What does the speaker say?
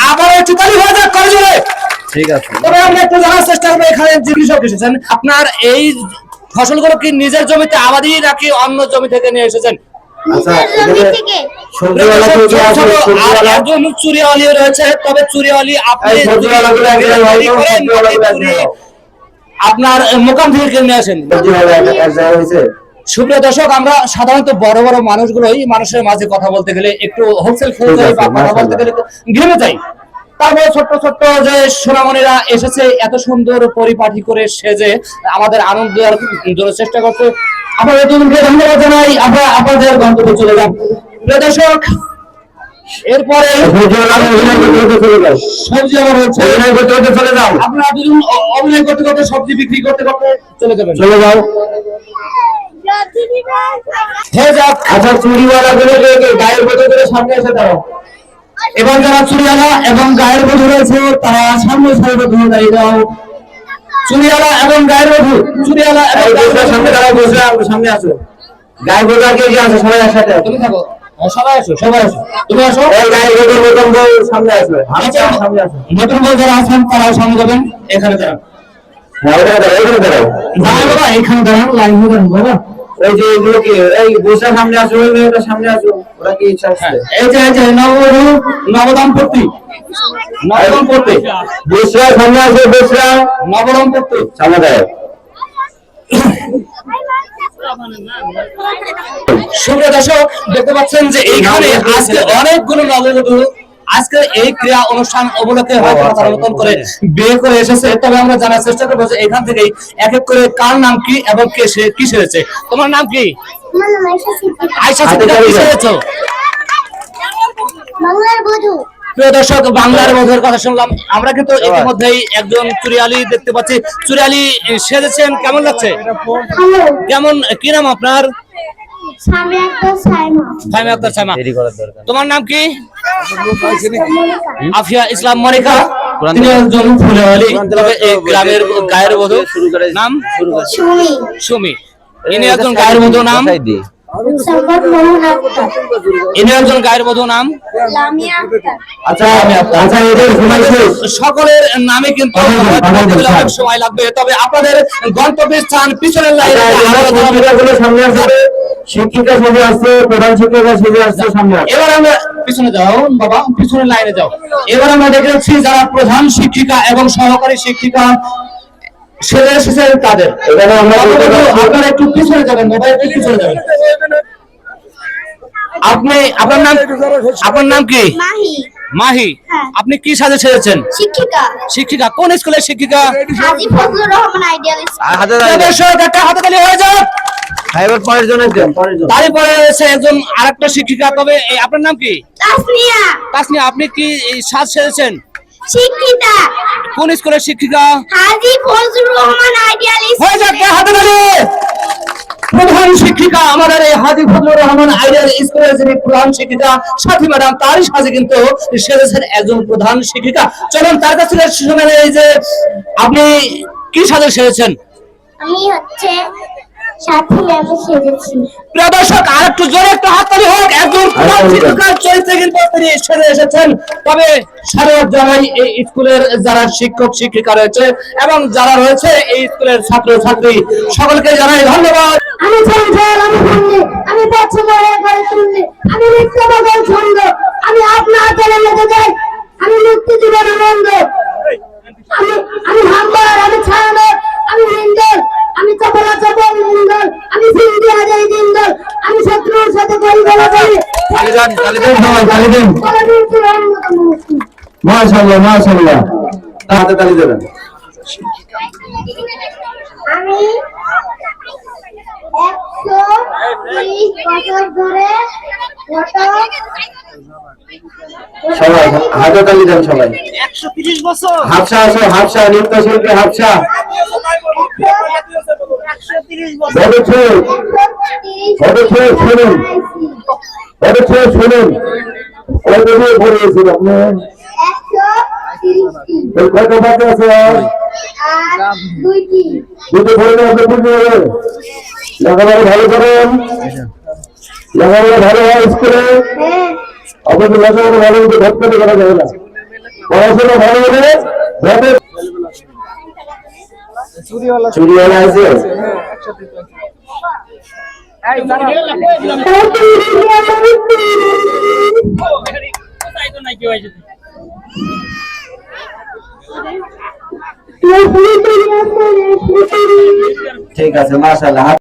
আবার একটু তালি হয়ে যাক করে জোরে। ঠিক আছে, তবে আমরা একটু জানার চেষ্টা করবো এখানে যে কৃষক এসেছেন, আপনার এই ফসলগুলো কি নিজের জমিতে আবাদি নাকি অন্য জমি থেকে নিয়ে এসেছেন? একজন চুরিওয়ালি রয়েছে, তবে চুরিওয়ালি আপনি আপনার মোকাম থেকে কিনে আসেন। সুপ্রিয় দর্শক, আমরা সাধারণত বড় বড় মানুষগুলোই মানুষের মাঝে কথা বলতে গেলে একটু হোলসেল খেলতে যাই বা কথা বলতে গেলে ঘেমে যাই। তারপরে ছোট্ট ছোট্ট যে সোনামণিরা এসেছে এত সুন্দর পরিপাটি করে সেজে আমাদের আনন্দ দেওয়ার জন্য চেষ্টা করছে। আপনাদের দুজনকে ধন্যবাদ জানাই। আমরা আপনাদের গন্তব্যে চলে যাব। প্রিয় দর্শক, এরপরে সবজি আবার হচ্ছে, চলে যাও। আপনারা দুজন অভিনয় করতে করতে সবজি বিক্রি করতে করতে চলে যাবেন। চলে যাও। আচ্ছা, চুরিওয়ালা গুলো গায়ের বোধ করে সামনে এসে দাঁড়াও। এবার যারা চুরিওয়ালা এবং গায়ের বোধ রয়েছে তারা সামনে সাইডে ধরে দাঁড়িয়ে যাও। চুরিওয়ালা এবং গায়ের বোধ, চুরিওয়ালা সামনে দাঁড়াও, বসে সামনে আসো। গায়ের বোধ কে কে আছে সবাই একসাথে, তুমি থাকো। সবাই আসো, সবাই আসো, তুমি আসো। এই গায়ের বোধের নতুন বউ সামনে আসবে, সামনে আসো। নতুন বউ যারা আছেন তারাও সামনে যাবেন। এখানে দাঁড়াও, এখানে দাঁড়াও, বাবা এখানে দাঁড়ান, লাইন ধরে দাঁড়ান বাবা। এই যে এগুলো কি, এই বসে সামনে আসো, ওই মেয়েটা সামনে আসো। ওরা কি ইচ্ছা আছে? এই যে নববধূ নবদম্পতি, নবদম্পতি বসে সামনে আসো, বসে নবদম্পতি সামনে দাঁড়াও। সুপ্রিয় দর্শক, দেখতে পাচ্ছেন যে এইখানে আজকে অনেকগুলো নববধূ আজকে এই ক্রিয়া অনুষ্ঠান উপলক্ষে নতুন করে বিয়ে করে এসেছে। তবে আমরা জানার চেষ্টা করবো যে এখান থেকে এক এক করে কার নাম কি এবং কে সে কি সেরেছে। তোমার নাম কি? আয়শা সিদ্দিকা। কি সেরেছো? বাংলার বধূ। প্রিয় দর্শক, বাংলার বধূর কথা শুনলাম। আমরা কিন্তু ইতিমধ্যেই একজন চুরিয়ালি দেখতে পাচ্ছি। চুরিয়ালি সেরেছেন, কেমন লাগছে? কেমন, কি নাম আপনার? তোমার নাম কি? আফিয়া ইসলাম মনিকা। তিনি একজন ফুলেওয়ালি, গ্রামের গায়ের বধূ। নাম সুমি। ইনি একজন গায়ের বধূ। নাম ইনি একজন গায়ের বধূ। নাম আচ্ছা, সকলের নামে কিন্তু অনেক সময় লাগবে। তবে আপনাদের গন্তব্যের স্থান পিছনের লাইনে সামনে আসবে। শিক্ষিকা সেজে আসছে, প্রধান শিক্ষিকা সেজে আসছে সামনে। এবার আমরা পিছনে যাও বাবা, পিছনের লাইনে যাও। এবার আমরা দেখেছি যারা প্রধান শিক্ষিকা এবং সহকারী শিক্ষিকা সেজে এসেছে তাদের। এখানে আমরা আপনারা একটু পিছনে যাবেন, মোবাইল একটু পিছনে যাবেন। আপনি, আপনার নাম, আপনার নাম কি? মাহি। আপনি কি সাজে সেজেছেন? শিক্ষিকা। শিক্ষিকা কোন স্কুলের শিক্ষিকা? হাজী ফজলুর রহমান আইডিয়াল স্কুল। একটা হাততালি হয়ে যাক। এবার পরের জন্য তারপরে এসে একজন আরেকটা শিক্ষিকা। তবে আপনার নাম কি? তাসনিয়া। তাসনিয়া, আপনি কি সাজ সেজেছেন? শিক্ষিকা। কোন স্কুলের শিক্ষিকা? হাজী ফজলুর রহমান আইডিয়াল স্কুল। হয়ে যাক, হাততালি। প্রধান শিক্ষিকা আমাদের এই হাজী ফজলুর রহমান আইডিয়াল স্কুলের যিনি প্রধান শিক্ষিকা সাথী ম্যাডাম, তারই সাথে কিন্তু সেজেছেন একজন প্রধান শিক্ষিকা। চলুন তার কাছে শুনে এই যে আপনি কি সাজে সেজেছেন? আমি হচ্ছে সাথী ম্যামে সেজেছি। প্রিয় দর্শক, আর একটু জোরে একটু হাততালি হোক। একজন প্রধান শিক্ষিকার চরিত্রে কিন্তু তিনি সেজে এসেছেন। তবে সাধুবাদ জানাই এই স্কুলের যারা শিক্ষক শিক্ষিকা রয়েছে এবং যারা রয়েছে এই স্কুলের ছাত্র ছাত্রী সকলকে জানাই ধন্যবাদ। আমি চঞ্চল, আমি ভঙ্গে, আমি পছন্দের ঘরে শুনলে, আমি নিত্য বদল ছন্দ, আমি আপনার চলে যেতে চাই, আমি মুক্তি জীবন আনন্দ, আমি হাম্বার, আমি ছায়ানর, আমি হিন্দল, আমি চপলা চপল হিন্দল, আমি সিন্ধি হাজারি দিন্দল, আমি শত্রুর সাথে করি বলা করি। মাশাআল্লাহ, মাশাআল্লাহ, হাতে তালি দেবেন। আমি 130 বছর ধরে সবাই হাতে তালি দেন। সবাই 130 বছর। হাফসা আসো, হাফসা নৃত্য শিল্পী হাফসা। 130 বছর। শুনুন, শুনুন, কত দিয়ে পড়েছেন আপনি? 130। কত বাকি আছে? আর দুইটি পড়ে আপনি বুঝতে পারবেন। লেখাপড়া ভালো করেন, লেখাপড়া ভালো হয় স্কুলে। অবশ্যই পড়াশোনা ভালো হলে ভোট পেতে করা যাবে না। পড়াশোনা ভালো হলে ভোটে চুরিওয়ালা আছে। ঠিক আছে, মাশাআল্লাহ।